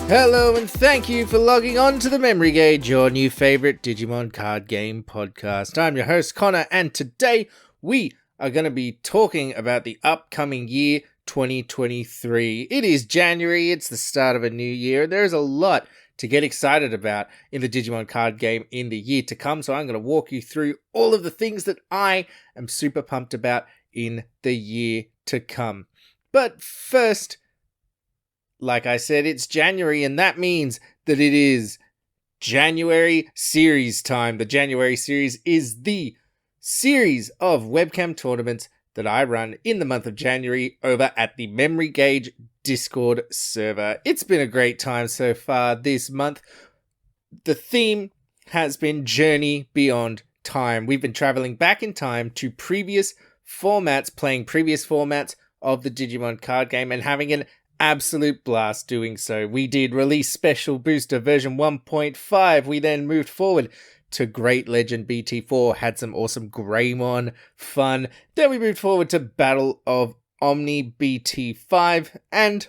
Hello and thank you for logging on to the Memory Gauge, your new favorite Digimon Card Game podcast. I'm your host Connor, and today we are going to be talking about the upcoming year 2023. It is January, it's the start of a new year. There's a lot to get excited about in the Digimon Card Game in the year to come, so I'm going to walk you through all of the things that I am super pumped about in the year to come. But first, like I said, it's January, and that means that it is January series time. The January series is the series of webcam tournaments that I run in the month of January over at the Memory Gauge Discord server. It's been a great time so far this month. The theme has been Journey Beyond Time. We've been traveling back in time to previous formats, playing previous formats of the Digimon card game and having an absolute blast doing so. We did release Special Booster version 1.5. We then moved forward to Great Legend BT4, had some awesome Greymon fun. Then we moved forward to Battle of Omni BT5, and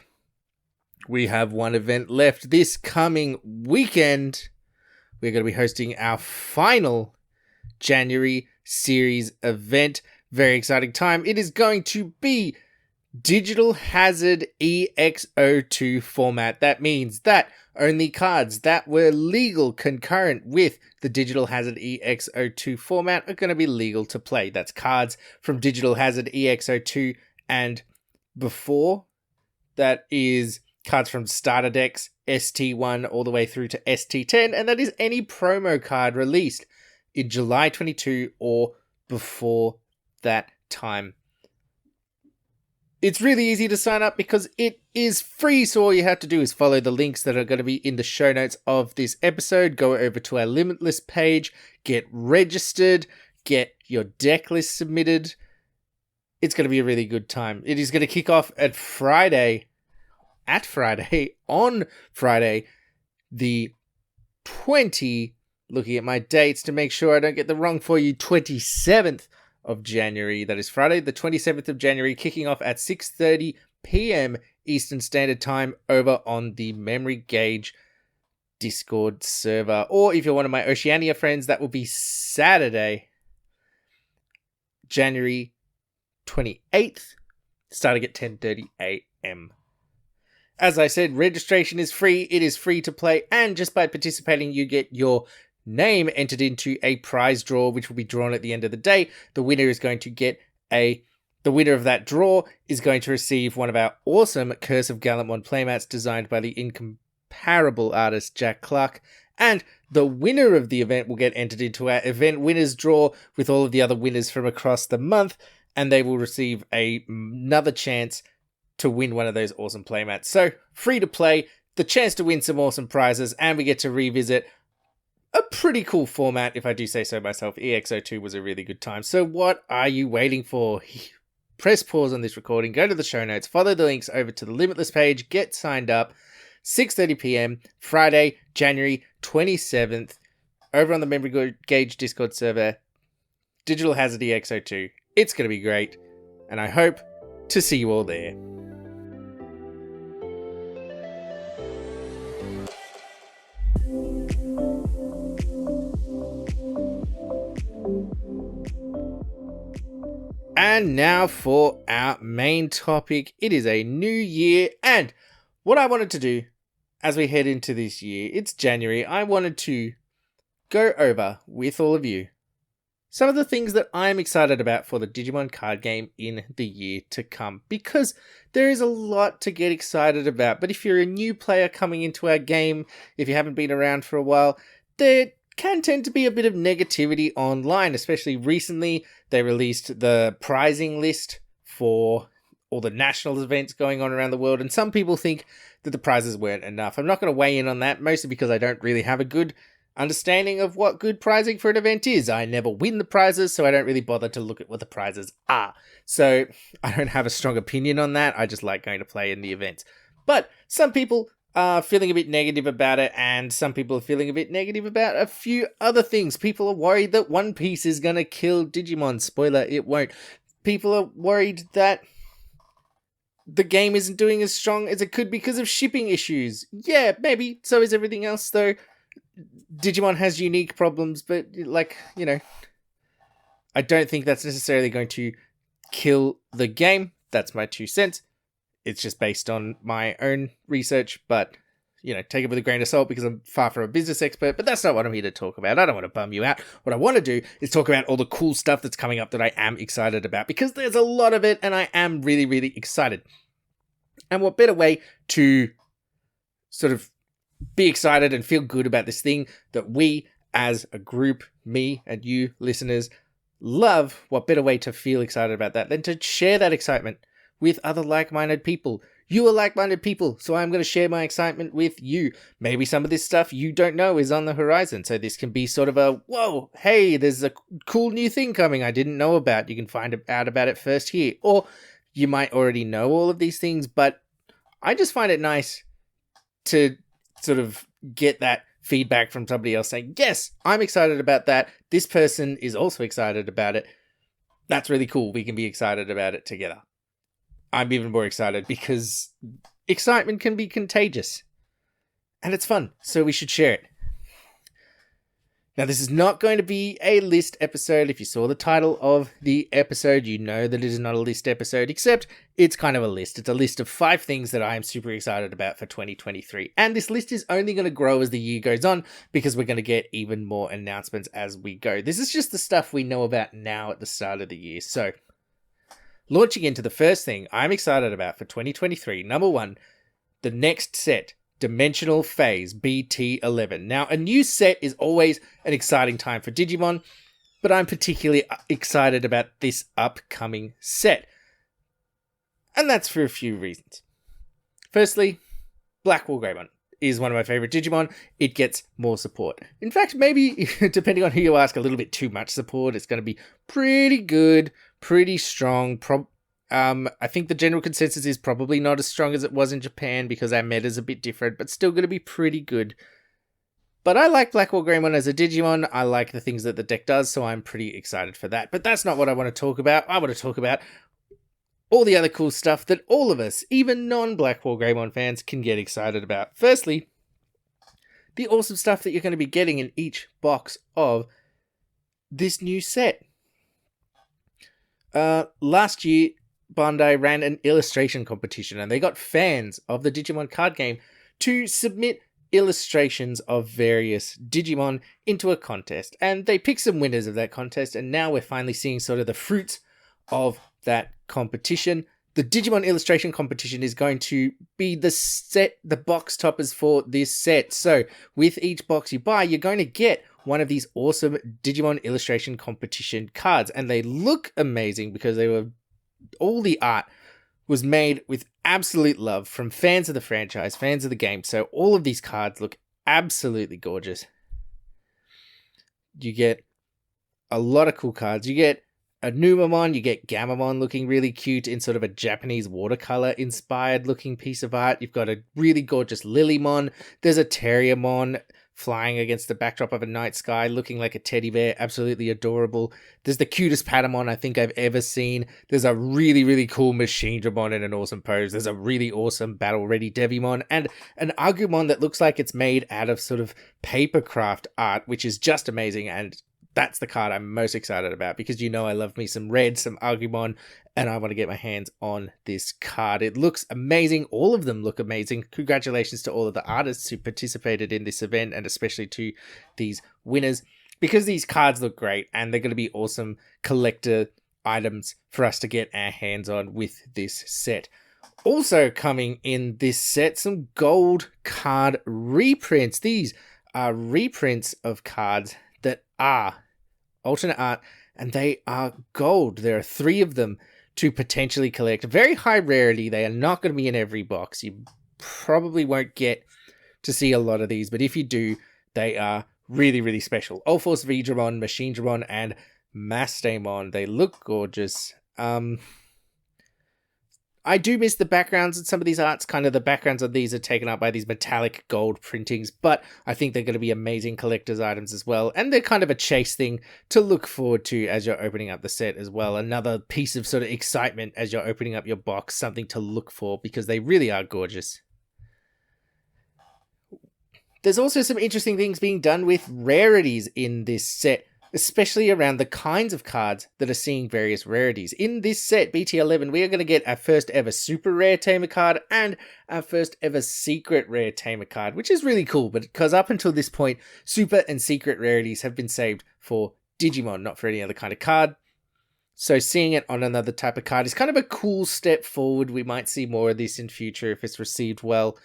we have one event left this coming weekend. We're going to be hosting our final January series event. Very exciting time. It is going to be Digital Hazard EX02 format. That means that only cards that were legal concurrent with the Digital Hazard EX02 format are going to be legal to play. That's cards from Digital Hazard EX02 and before. That is cards from starter decks, ST1 all the way through to ST10, and that is any promo card released in July 22 or before that time. It's really easy to sign up because it is free, so all you have to do is follow the links that are going to be in the show notes of this episode. Go over to our Limitless page, get registered, get your deck list submitted. It's going to be a really good time. It is going to kick off on Friday, the looking at my dates to make sure I don't get the wrong for you, 27th of January. That is Friday, the 27th of January, kicking off at 6:30 p.m. Eastern Standard Time over on the Memory Gauge Discord server. Or if you're one of my Oceania friends, that will be Saturday, January 28th, starting at 10:30 a.m. As I said, registration is free. It is free to play, and just by participating, you get your name entered into a prize draw, which will be drawn at the end of the day. The winner of that draw is going to receive one of our awesome Curse of Gallamon playmats designed by the incomparable artist Jack Clark. And the winner of the event will get entered into our event winners draw with all of the other winners from across the month, and they will receive another chance to win one of those awesome playmats. So free to play, the chance to win some awesome prizes, and we get to revisit a pretty cool format, if I do say so myself. EX02 was a really good time. So what are you waiting for? Press pause on this recording, go to the show notes, follow the links over to the Limitless page, get signed up. 6:30 p.m. Friday, January 27th, over on the Memory Gauge Discord server, Digital Hazard EX02. It's going to be great, and I hope to see you all there. And now for our main topic. It is a new year, and what I wanted to do as we head into this year, it's January, I wanted to go over with all of you some of the things that I'm excited about for the Digimon card game in the year to come, because there is a lot to get excited about. But if you're a new player coming into our game, if you haven't been around for a while, there can tend to be a bit of negativity online, especially recently. They released the prizing list for all the national events going on around the world, and some people think that the prizes weren't enough. I'm not going to weigh in on that, mostly because I don't really have a good understanding of what good prizing for an event is. I never win the prizes, so I don't really bother to look at what the prizes are. So I don't have a strong opinion on that. I just like going to play in the events. But some people are feeling a bit negative about it, and some people are feeling a bit negative about a few other things. People are worried that One Piece is going to kill Digimon. Spoiler, it won't. People are worried that the game isn't doing as strong as it could because of shipping issues. Yeah, maybe. So is everything else, though. Digimon has unique problems, but, like, you know, I don't think that's necessarily going to kill the game. That's my 2 cents. It's just based on my own research, but, you know, take it with a grain of salt because I'm far from a business expert, but that's not what I'm here to talk about. I don't want to bum you out. What I want to do is talk about all the cool stuff that's coming up that I am excited about, because there's a lot of it and I am really, really excited. And what better way to sort of be excited and feel good about this thing that we as a group, me and you listeners, love, what better way to feel excited about that than to share that excitement with other like-minded people. You are like-minded people, so I'm going to share my excitement with you. Maybe some of this stuff you don't know is on the horizon, so this can be sort of a, whoa, hey, there's a cool new thing coming I didn't know about. You can find out about it first here. Or you might already know all of these things, but I just find it nice to sort of get that feedback from somebody else saying, yes, I'm excited about that. This person is also excited about it. That's really cool. We can be excited about it together. I'm even more excited because excitement can be contagious and it's fun, so we should share it. Now, this is not going to be a list episode. If you saw the title of the episode, you know that it is not a list episode, except it's kind of a list. It's a list of 5 things that I am super excited about for 2023. And this list is only going to grow as the year goes on because we're going to get even more announcements as we go. This is just the stuff we know about now at the start of the year. So, launching into the first thing I'm excited about for 2023, number 1, the next set. Dimensional Phase BT11. Now, a new set is always an exciting time for Digimon, but I'm particularly excited about this upcoming set. And that's for a few reasons. Firstly, Blackwall Greymon is one of my favorite Digimon. It gets more support. In fact, maybe, depending on who you ask, a little bit too much support. It's going to be pretty good, pretty strong, I think the general consensus is probably not as strong as it was in Japan because our meta's a bit different, but still going to be pretty good. But I like Blackwall Greymon as a Digimon. I like the things that the deck does, so I'm pretty excited for that. But that's not what I want to talk about. I want to talk about all the other cool stuff that all of us, even non-Blackwall Greymon fans, can get excited about. Firstly, the awesome stuff that you're going to be getting in each box of this new set. Last year, Bandai ran an illustration competition and they got fans of the Digimon card game to submit illustrations of various Digimon into a contest. And they picked some winners of that contest, and now we're finally seeing sort of the fruits of that competition. The Digimon illustration competition is going to be the box toppers for this set. So with each box you buy, you're going to get one of these awesome Digimon illustration competition cards, and they look amazing because all the art was made with absolute love from fans of the franchise, fans of the game. So all of these cards look absolutely gorgeous. You get a lot of cool cards. You get a Numamon, you get Gamamon looking really cute in sort of a Japanese watercolor inspired looking piece of art. You've got a really gorgeous Lilymon. There's a Terriermon flying against the backdrop of a night sky, looking like a teddy bear, absolutely adorable. There's the cutest Patamon I think I've ever seen. There's a really, really cool Machinedramon in an awesome pose. There's a really awesome battle-ready Devimon, and an Agumon that looks like it's made out of sort of papercraft art, which is just amazing, and that's the card I'm most excited about because you know I love me some red, some Agumon, and I want to get my hands on this card. It looks amazing. All of them look amazing. Congratulations to all of the artists who participated in this event, and especially to these winners, because these cards look great and they're going to be awesome collector items for us to get our hands on with this set. Also coming in this set, some gold card reprints. These are reprints of cards that are alternate art, and they are gold. There are 3 of them to potentially collect. Very high rarity. They are not going to be in every box. You probably won't get to see a lot of these, but if you do, they are really, really special. Allforce Vidramon, Machinedramon, and Mastamon. They look gorgeous. I do miss the backgrounds in some of these arts. Kind of the backgrounds of these are taken up by these metallic gold printings, but I think they're going to be amazing collector's items as well. And they're kind of a chase thing to look forward to as you're opening up the set as well. Another piece of sort of excitement as you're opening up your box, something to look for because they really are gorgeous. There's also some interesting things being done with rarities in this set, especially around the kinds of cards that are seeing various rarities. In this set, BT11, we are going to get our first ever super rare tamer card and our first ever secret rare tamer card, which is really cool, but because up until this point, super and secret rarities have been saved for Digimon, not for any other kind of card. So seeing it on another type of card is kind of a cool step forward. We might see more of this in future if it's received well.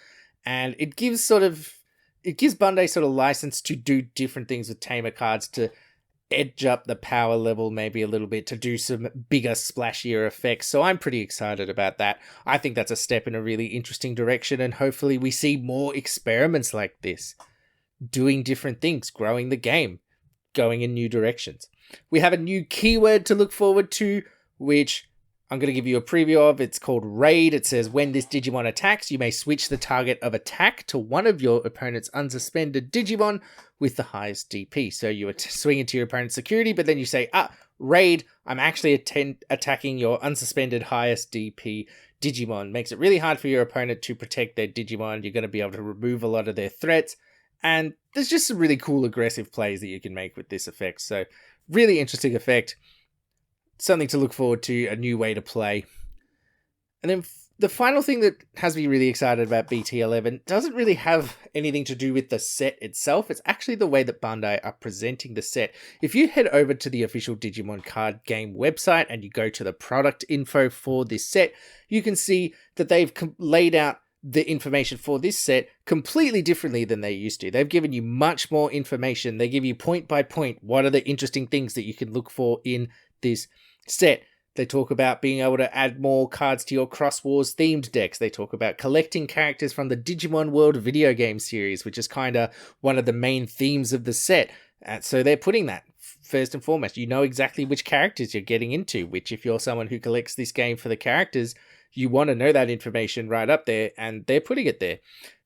And it gives Bandai sort of license to do different things with tamer cards to edge up the power level maybe a little bit, to do some bigger, splashier effects. So I'm pretty excited about that. I think that's a step in a really interesting direction, and hopefully we see more experiments like this, doing different things, growing the game, going in new directions. We have a new keyword to look forward to, which I'm going to give you a preview of. It's called Raid. It says, when this Digimon attacks, you may switch the target of attack to one of your opponent's unsuspended Digimon with the highest DP. So you swing into your opponent's security, but then you say, Raid, I'm actually attacking your unsuspended highest DP Digimon. Makes it really hard for your opponent to protect their Digimon. You're going to be able to remove a lot of their threats. And there's just some really cool aggressive plays that you can make with this effect. So really interesting effect. Something to look forward to, a new way to play. And then the final thing that has me really excited about BT11 doesn't really have anything to do with the set itself. It's actually the way that Bandai are presenting the set. If you head over to the official Digimon Card Game website and you go to the product info for this set, you can see that they've laid out the information for this set completely differently than they used to. They've given you much more information. They give you point by point what are the interesting things that you can look for in this set. They talk about being able to add more cards to your Cross Wars themed decks. They talk about collecting characters from the Digimon World video game series, which is kind of one of the main themes of the set. So they're putting that first and foremost. You know exactly which characters you're getting into, which if you're someone who collects this game for the characters, you want to know that information right up there, and they're putting it there.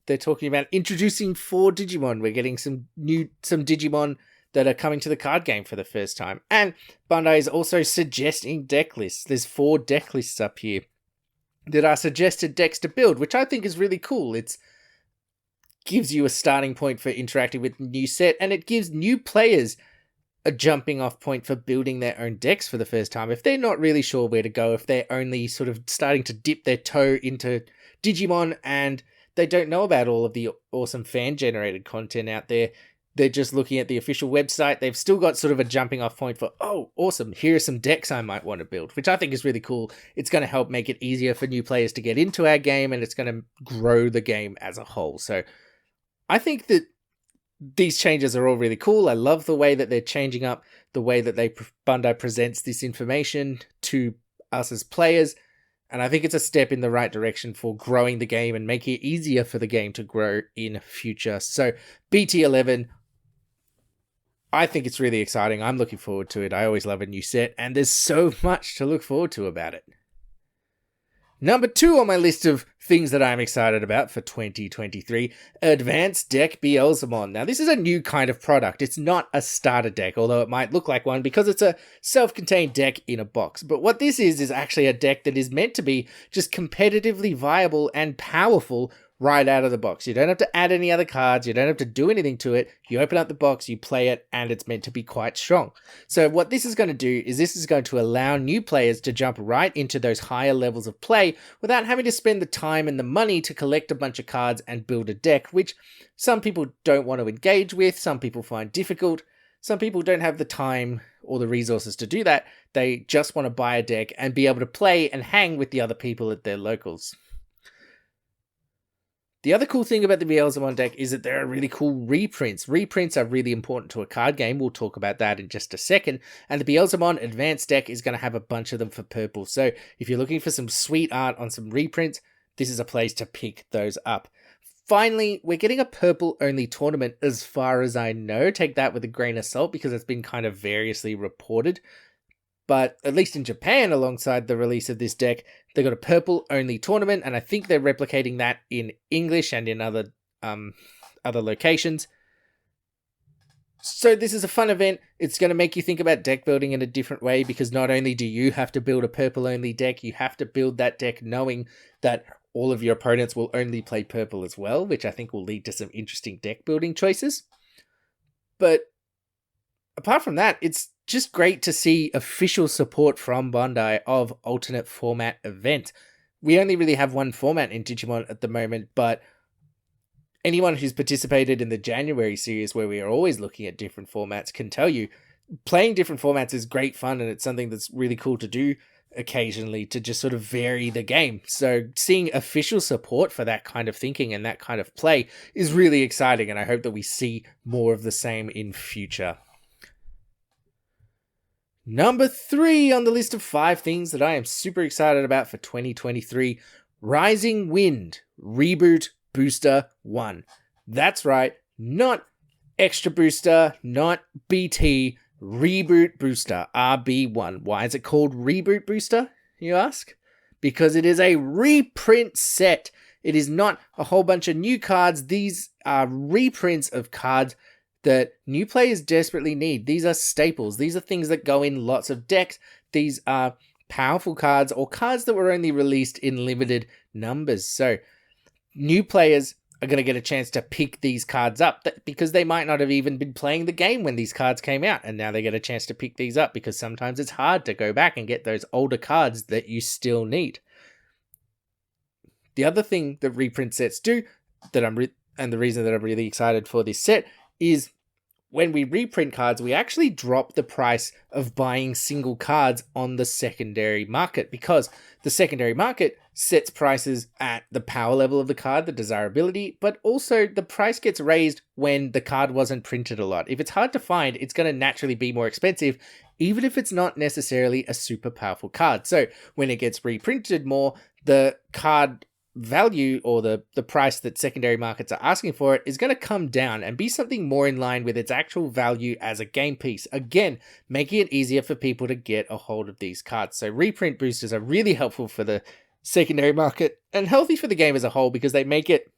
They're talking about introducing 4 Digimon. We're getting some Digimon that are coming to the card game for the first time. And Bandai is also suggesting deck lists. There's 4 deck lists up here that are suggested decks to build, which I think is really cool. It gives you a starting point for interacting with the new set, and it gives new players a jumping off point for building their own decks for the first time. If they're not really sure where to go, if they're only sort of starting to dip their toe into Digimon and they don't know about all of the awesome fan-generated content out there, they're just looking at the official website. They've still got sort of a jumping off point for, oh, awesome, here are some decks I might want to build, which I think is really cool. It's going to help make it easier for new players to get into our game, and it's going to grow the game as a whole. So I think that these changes are all really cool. I love the way that they're changing up the way that Bandai presents this information to us as players. And I think it's a step in the right direction for growing the game and making it easier for the game to grow in future. So BT11, I think it's really exciting. I'm looking forward to it. I always love a new set, and there's so much to look forward to about it. Number 2 on my list of things that I'm excited about for 2023, Advanced Deck Beelzemon. Now, this is a new kind of product. It's not a starter deck, although it might look like one because it's a self-contained deck in a box. But what this is actually a deck that is meant to be just competitively viable and powerful right out of the box. You don't have to add any other cards. You don't have to do anything to it. You open up the box, you play it, and it's meant to be quite strong. So what this is going to do is this is going to allow new players to jump right into those higher levels of play without having to spend the time and the money to collect a bunch of cards and build a deck, which some people don't want to engage with, some people find difficult, some people don't have the time or the resources to do that. They just want to buy a deck and be able to play and hang with the other people at their locals. The other cool thing about the Beelzemon deck is that there are really cool reprints. Reprints are really important to a card game. We'll talk about that in just a second. And the Beelzemon Advanced deck is going to have a bunch of them for purple. So if you're looking for some sweet art on some reprints, this is a place to pick those up. Finally, we're getting a purple-only tournament as far as I know. Take that with a grain of salt because it's been kind of variously reported. but at least in Japan, alongside the release of this deck, they got a purple only tournament, and I think they're replicating that in English and in other locations. So this is a fun event. It's going to make you think about deck building in a different way, because not only do you have to build a purple only deck, you have to build that deck knowing that all of your opponents will only play purple as well, which I think will lead to some interesting deck building choices. But apart from that, it's just great to see official support from Bandai of alternate format event. We only really have one format in Digimon at the moment, but anyone who's participated in the January series, where we are always looking at different formats, can tell you playing different formats is great fun, and it's something that's really cool to do occasionally to just sort of vary the game. So seeing official support for that kind of thinking and that kind of play is really exciting, and I hope that we see more of the same in future. Number 3 on the list of 5 things that I am super excited about for 2023, Rising Wind Reboot Booster 1. That's right, not Extra Booster, not BT, Reboot Booster, RB1. Why is it called Reboot Booster, you ask? Because it is a reprint set. It is not a whole bunch of new cards. These are reprints of cards that new players desperately need. These are staples. These are things that go in lots of decks. These are powerful cards, or cards that were only released in limited numbers. So new players are going to get a chance to pick these cards up because they might not have even been playing the game when these cards came out, and now they get a chance to pick these up, because sometimes it's hard to go back and get those older cards that you still need. The other thing that reprint sets do, and the reason that I'm really excited for this set, is when we reprint cards, we actually drop the price of buying single cards on the secondary market, because the secondary market sets prices at the power level of the card, the desirability, but also the price gets raised when the card wasn't printed a lot. If it's hard to find, it's going to naturally be more expensive, even if it's not necessarily a super powerful card. So when it gets reprinted more, the card value, or the price that secondary markets are asking for it, is going to come down and be something more in line with its actual value as a game piece. Again, making it easier for people to get a hold of these cards. So reprint boosters are really helpful for the secondary market and healthy for the game as a whole, because they make it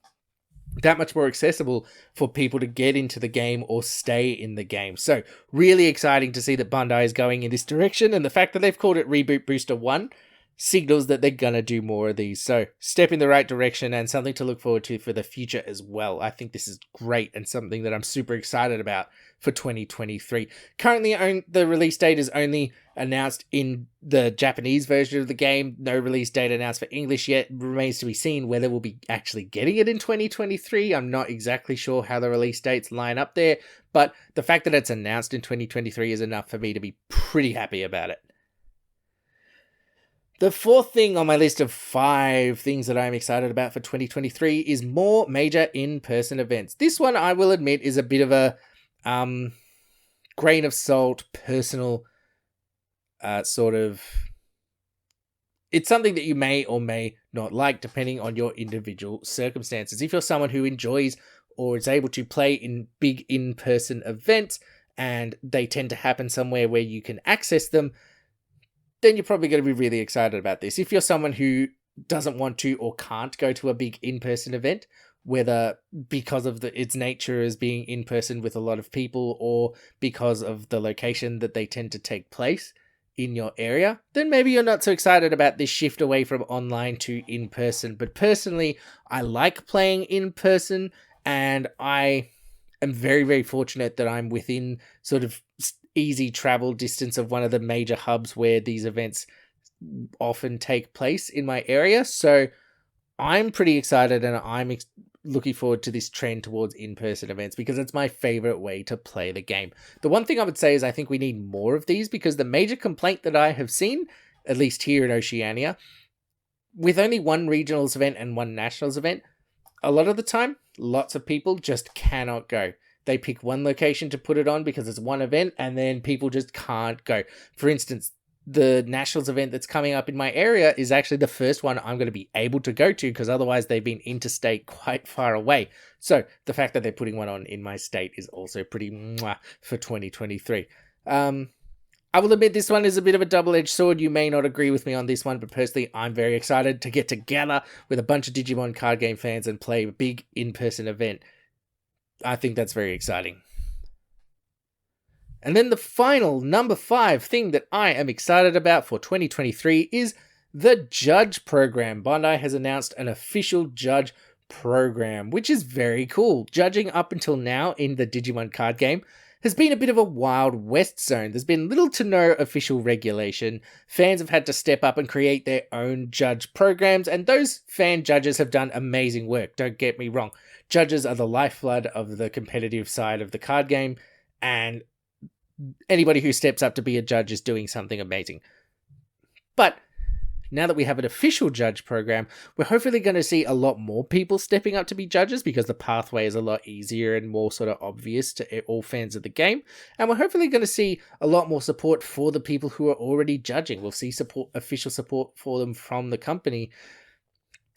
that much more accessible for people to get into the game or stay in the game. So really exciting to see that Bandai is going in this direction, and the fact that they've called it Reboot Booster 1 signals that they're going to do more of these. So step in the right direction, and something to look forward to for the future as well. I think this is great and something that I'm super excited about for 2023. Currently, the release date is only announced in the Japanese version of the game. No release date announced for English yet. Remains to be seen whether we'll be actually getting it in 2023. I'm not exactly sure how the release dates line up there, but the fact that it's announced in 2023 is enough for me to be pretty happy about it. The 4th thing on my list of 5 things that I'm excited about for 2023 is more major in-person events. This one, I will admit, is a bit of a grain of salt, personal sort of... It's something that you may or may not like, depending on your individual circumstances. If you're someone who enjoys or is able to play in big in-person events, and they tend to happen somewhere where you can access them, then you're probably going to be really excited about this. If you're someone who doesn't want to or can't go to a big in-person event, whether because of its nature as being in-person with a lot of people, or because of the location that they tend to take place in your area, then maybe you're not so excited about this shift away from online to in-person. But personally, I like playing in-person, and I am very, very fortunate that I'm within sort of easy travel distance of one of the major hubs where these events often take place in my area. So I'm pretty excited, and I'm looking forward to this trend towards in-person events, because it's my favorite way to play the game. The one thing I would say is I think we need more of these, because the major complaint that I have seen, at least here in Oceania, with only one regionals event and one nationals event, a lot of the time, lots of people just cannot go. They pick one location to put it on because it's one event, and then people just can't go. For instance, the Nationals event that's coming up in my area is actually the first one I'm going to be able to go to, because otherwise they've been interstate quite far away. So the fact that they're putting one on in my state is also pretty mwah for 2023. I will admit this one is a bit of a double-edged sword. You may not agree with me on this one, but personally, I'm very excited to get together with a bunch of Digimon card game fans and play a big in-person event. I think that's very exciting. And then the final, number 5 thing that I am excited about for 2023 is the Judge Program. Bandai has announced an official Judge Program, which is very cool. Judging up until now in the Digimon card game has been a bit of a Wild West zone. There's been little to no official regulation. Fans have had to step up and create their own judge programs, and those fan judges have done amazing work, don't get me wrong. Judges are the lifeblood of the competitive side of the card game, and anybody who steps up to be a judge is doing something amazing. But now that we have an official judge program, we're hopefully going to see a lot more people stepping up to be judges because the pathway is a lot easier and more sort of obvious to all fans of the game. And we're hopefully going to see a lot more support for the people who are already judging. We'll see official support for them from the company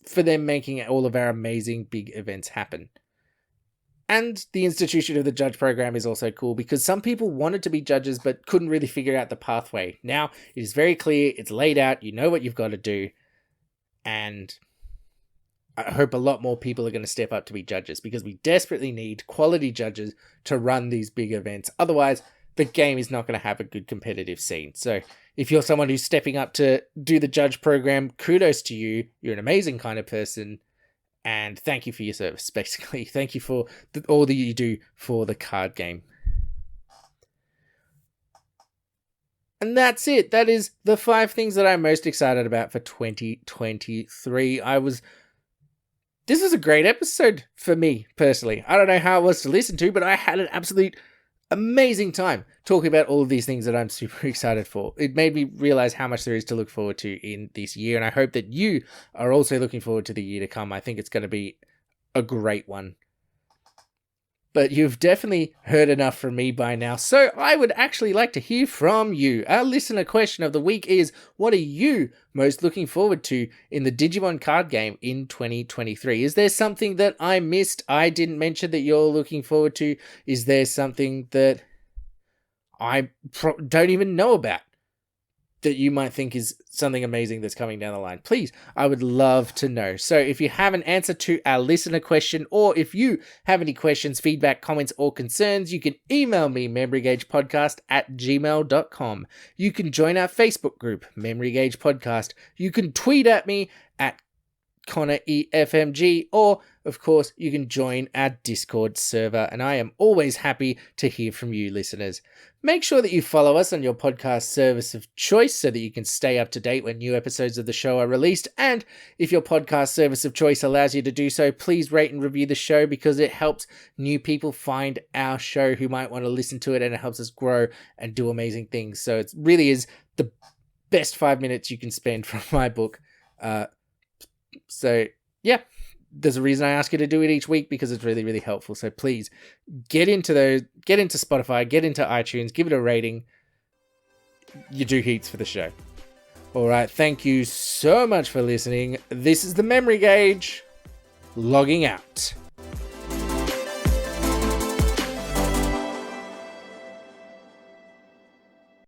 for them making all of our amazing big events happen. And the institution of the judge program is also cool because some people wanted to be judges but couldn't really figure out the pathway. Now it is very clear, it's laid out, you know what you've got to do, and I hope a lot more people are going to step up to be judges because we desperately need quality judges to run these big events. Otherwise, the game is not going to have a good competitive scene. So if you're someone who's stepping up to do the judge program, kudos to you. You're an amazing kind of person. And thank you for your service, basically. Thank you for all that you do for the card game. And that's it. That is the 5 things that I'm most excited about for 2023. This was a great episode for me, personally. I don't know how it was to listen to, but I had an absolute amazing time talking about all of these things that I'm super excited for. It made me realize how much there is to look forward to in this year, and I hope that you are also looking forward to the year to come. I think it's going to be a great one. But you've definitely heard enough from me by now, so I would actually like to hear from you. Our listener question of the week is, what are you most looking forward to in the Digimon card game in 2023? Is there something that I missed, I didn't mention that you're looking forward to? Is there something that I don't even know about that you might think is something amazing that's coming down the line? Please, I would love to know. So if you have an answer to our listener question, or if you have any questions, feedback, comments, or concerns, you can email me, memorygagepodcast@gmail.com. You can join our Facebook group, Memory Gauge Podcast. You can tweet at me at Connor EFMG, or of course you can join our Discord server, and I am always happy to hear from you listeners. Make sure that you follow us on your podcast service of choice so that you can stay up to date when new episodes of the show are released, and if your podcast service of choice allows you to do so, please rate and review the show because it helps new people find our show who might want to listen to it, and it helps us grow and do amazing things. So it really is the best 5 minutes you can spend from my book. So yeah, there's a reason I ask you to do it each week because it's really, really helpful. So please get into Spotify, get into iTunes, give it a rating. You do heaps for the show. All right. Thank you so much for listening. This is the Memory Gauge logging out.